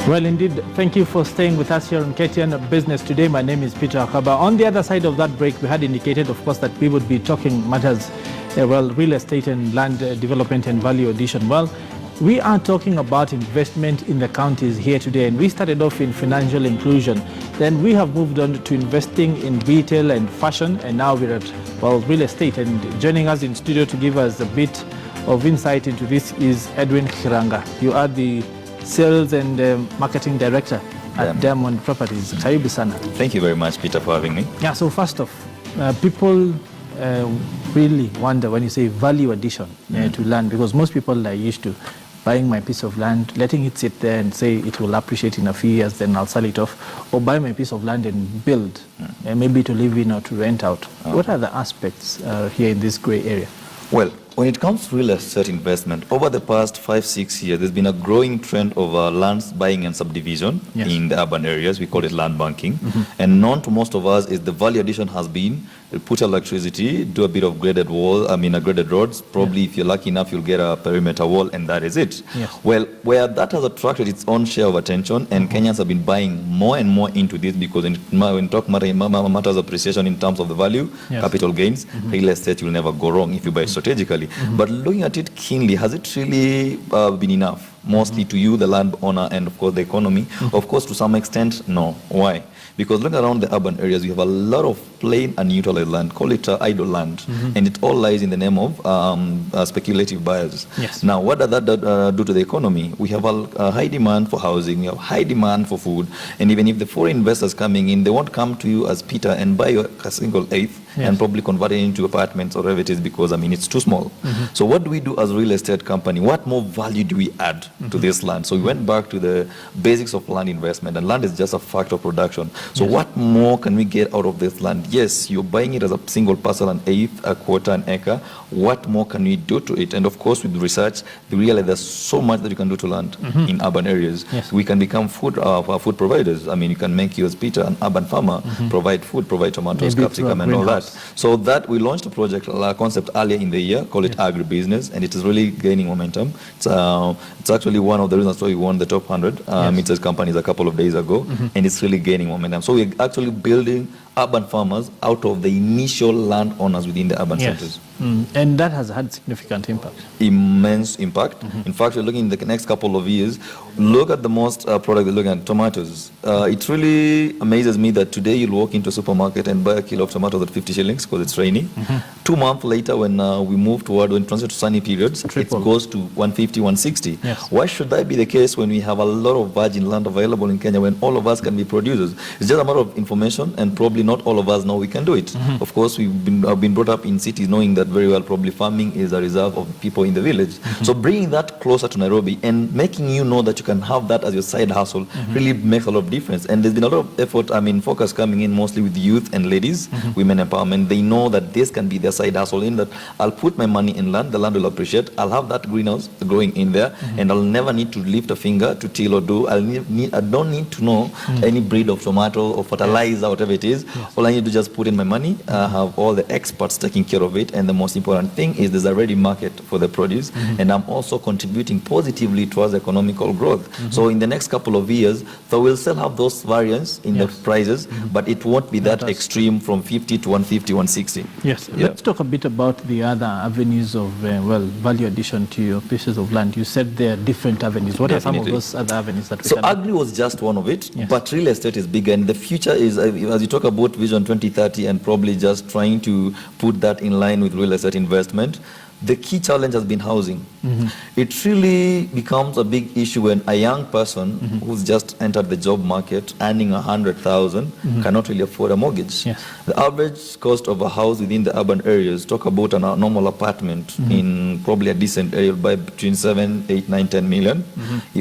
Well, indeed, thank you for staying with us here on KTN Business Today. My name is Peter Akaba. On the other side of that break, we had indicated, of course, that we would be talking matters, real estate and land development and value addition. Well, we are talking about investment in the counties here today, and we started off in financial inclusion. Then we have moved on to investing in retail and fashion, and now we're at, well, real estate. And joining us in studio to give us a bit of insight into this is Edwin Kiranga. You are the Sales and Marketing Director at Diamond Properties. Karibu sana. Thank you very much, Peter, for having me. Yeah, so first off, people really wonder when you say value addition to land, because most people are used to buying my piece of land, letting it sit there and say it will appreciate in a few years, then I'll sell it off, or buy my piece of land and build, maybe to live in or to rent out. What are the aspects here in this gray area? Well, when it comes to real estate investment, over the past 5-6 years, there's been a growing trend of lands buying and subdivision in the urban areas. We call it land banking. And known to most of us is the value addition has been put electricity, do a bit of graded wall, graded roads. Probably if you're lucky enough, you'll get a perimeter wall, and that is it. Well, where that has attracted its own share of attention, and Kenyans have been buying more and more into this, because when talk matters appreciation in terms of the value, capital gains, real estate will never go wrong if you buy strategically. But looking at it keenly, has it really been enough? Mostly to you, the landowner, and of course the economy. Of course, to some extent, no. Why? Because looking around the urban areas, we have a lot of plain and unutilized land, call it idle land, and it all lies in the name of speculative buyers. Now, what does that do to the economy? We have a high demand for housing, we have high demand for food, and even if the foreign investors coming in, they won't come to you as Peter and buy a single eighth and probably convert it into apartments or whatever it is, because it's too small. So what do we do as a real estate company? What more value do we add to this land? So we went back to the basics of land investment, and land is just a factor of production. So what more can we get out of this land? Yes, you're buying it as a single parcel, an eighth, a quarter, an acre. What more can we do to it? And of course, with research, we realize there's so much that you can do to land in urban areas. We can become food providers. You can make you as Peter, an urban farmer, provide food, provide tomatoes, capsicum, and all that. So that we launched a project, a concept earlier in the year, call it agribusiness, and it is really gaining momentum. It's actually one of the reasons why we won the top 100 mid-sized companies a couple of days ago, and it's really gaining momentum. So we're actually building urban farmers out of the initial landowners within the urban centers. And that has had significant impact. Immense impact. In fact, we're looking in the next couple of years, look at the most product we're looking at, tomatoes. It really amazes me that today you'll walk into a supermarket and buy a kilo of tomatoes at 50 shillings because it's rainy. 2 months later, when we move toward, when transit to sunny periods, it goes to 150, 160. Why should that be the case when we have a lot of virgin land available in Kenya, when all of us can be producers? It's just a matter of information, and probably not all of us know we can do it. Of course, we've been brought up in cities knowing that very well probably farming is a reserve of people in the village. So bringing that closer to Nairobi and making you know that you can have that as your side hustle really makes a lot of difference. And there's been a lot of effort, focus coming in mostly with youth and ladies, women empowerment. They know that this can be their side hustle, in that I'll put my money in land, the land will appreciate, I'll have that greenhouse growing in there, and I'll never need to lift a finger to till or do. I don't need to know any breed of tomato or fertilizer, whatever it is. All I need to just put in my money, have all the experts taking care of it, and the most important thing is there's a ready market for the produce, and I'm also contributing positively towards economical growth. So in the next couple of years, so we'll still have those variants in the prices, but it won't be that extreme from 50 to 150, 160. Let's talk a bit about the other avenues of value addition to your pieces of land. You said there are different avenues. What are some of those other avenues that we can... So agri was just one of it, but real estate is bigger, and the future is, as you talk about Vision 2030 and probably just trying to put that in line with real estate investment, the key challenge has been housing. It really becomes a big issue when a young person who's just entered the job market earning 100,000 cannot really afford a mortgage. The average cost of a house within the urban areas, talk about a normal apartment in probably a decent area, you'll buy between 7, 8, 9, 10 million.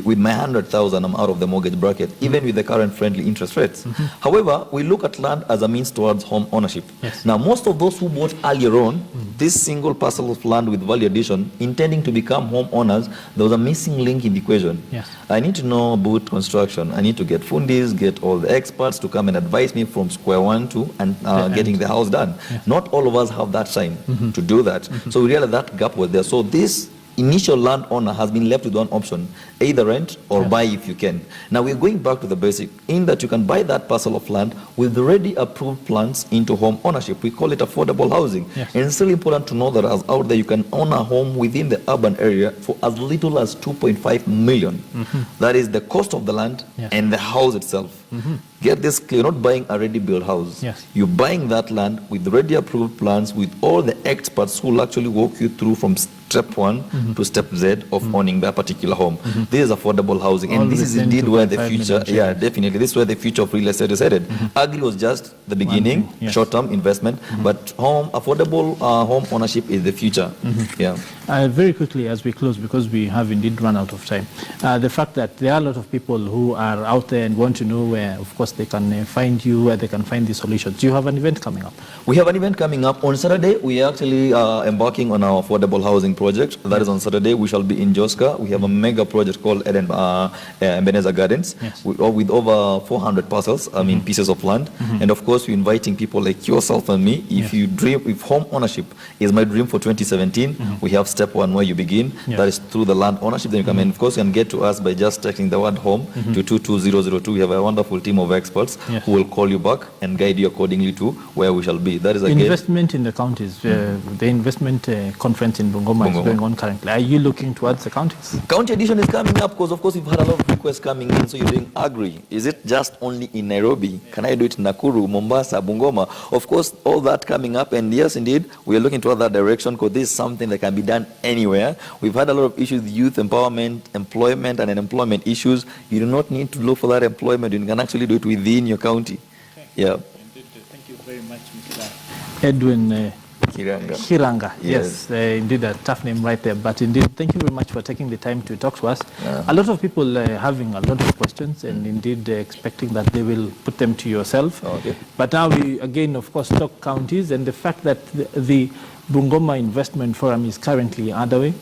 With my 100,000, I'm out of the mortgage bracket, even with the current friendly interest rates. However, we look at land as a means towards home ownership. Now, most of those who bought earlier on, this single parcel of land with value addition, intending to become homeowners, there was a missing link in the equation. I need to know about construction. I need to get fundis, get all the experts to come and advise me from square one to getting the house done. Not all of us have that time to do that. So we realized that gap was there. So this initial landowner has been left with one option, either rent or buy if you can. Now we're going back to the basic, in that you can buy that parcel of land with already approved plans into home ownership. We call it affordable housing. Yes. And it's still important to know that as out there you can own a home within the urban area for as little as 2.5 million. That is the cost of the land and the house itself. Get this clear, you're not buying a ready-built house. Yes. You're buying that land with already approved plans with all the experts who will actually walk you through from step 1 to step Z of owning that particular home. This is affordable housing, and this is indeed where the future, definitely, this is where the future of real estate is headed. Agri was just the beginning, short-term investment, but affordable home ownership is the future. Very quickly as we close, because we have indeed run out of time, the fact that there are a lot of people who are out there and want to know where, of course, they can find you, where they can find the solutions. Do you have an event coming up? We have an event coming up on Saturday. We are actually embarking on our affordable housing project. That is on Saturday. We shall be in Joska. We have a mega project called Ebenezer Gardens with over 400 parcels, pieces of land. And of course, we're inviting people like yourself and me. If you dream, if home ownership is my dream for 2017, we have step 1 where you begin. That is through the land ownership. Then you come in. Of course, you can get to us by just texting the word home to 22002. We have a wonderful team of experts who will call you back and guide you accordingly to where we shall be. That is again investment in the counties. The investment conference in Bungoma is going on currently. Are you looking towards the counties? County edition is coming up because, of course, we've had a lot of requests coming in. So you're doing agri. Is it just only in Nairobi? Can I do it in Nakuru, Mombasa, Bungoma? Of course, all that coming up. And yes, indeed, we are looking toward that direction because this is something that can be done anywhere. We've had a lot of issues with youth empowerment, employment, and unemployment issues. You do not need to look for that employment. You can actually do it within your county. Indeed. Thank you very much, Mr. Edwin Hiranga. Yes, indeed a tough name right there. But indeed, thank you very much for taking the time to talk to us. A lot of people having a lot of questions and indeed expecting that they will put them to yourself. But now we again, of course, talk counties and the fact that the Bungoma Investment Forum is currently underway.